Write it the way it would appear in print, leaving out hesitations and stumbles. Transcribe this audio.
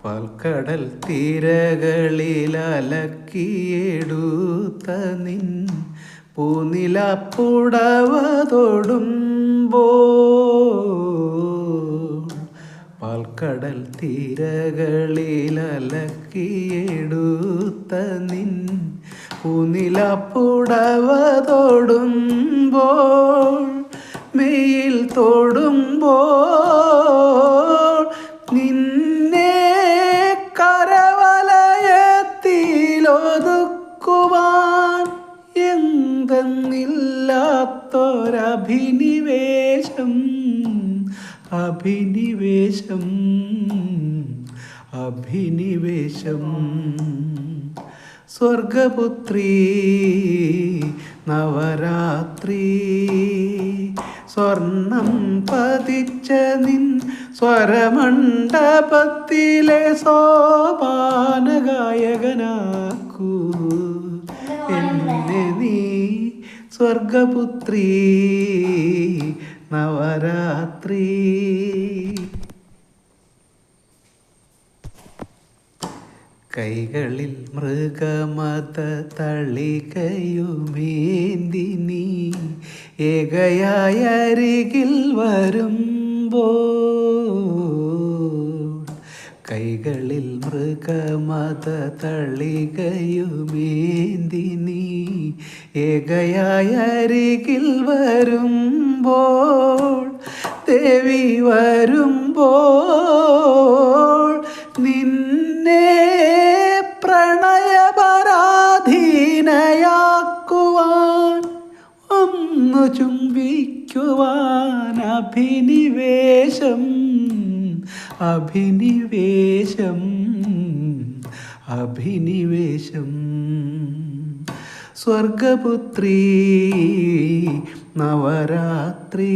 പാൽക്കടൽ തീരകളിലലക്കിയെടുത്ത നിൻ പൂനിലപ്പുടവ തൊടുമ്പോൾ പാൽക്കടൽ തീരകളിലലക്കിയെടുത്ത നിൻ പൂനിലപ്പുടവ തൊടുമ്പോൾ മെയിൽ തൊടുമ്പോൾ നിന്നെ കരവലയത്തിലൊതുക്കുവാൻ എന്തെന്നില്ലാത്തൊരഭിനിവേശം അഭിനിവേശം അഭിനിവേശം സ്വർഗപുത്രീ നവരാത്രി സ്വർണം പതിച്ച നിൻ സ്വരമണ്ഡപത്തിലെ സോപാനഗായകനാക്കൂ എന്നെ നീ സ്വർഗപുത്രീ നവരാത്രി. കൈകളിൽ മൃഗമത തളികയുമേന്തി നീ ഏകയായ അരികിൽ വരുമ്പോൾ കൈകളിൽ മൃഗമത തളികയുമേന്തി നീ ഏകയായ അരികിൽ വരുമ്പോൾ ദേവി വരുമ്പോൾ നിന്നെ പ്രണയപരാധീനയാക്കുവാൻ ഒന്നു ചുംബിക്കുവാൻ അഭിനിവേശം അഭിനിവേശം അഭിനിവേശം സ്വർഗപുത്രീ നവരാത്രി.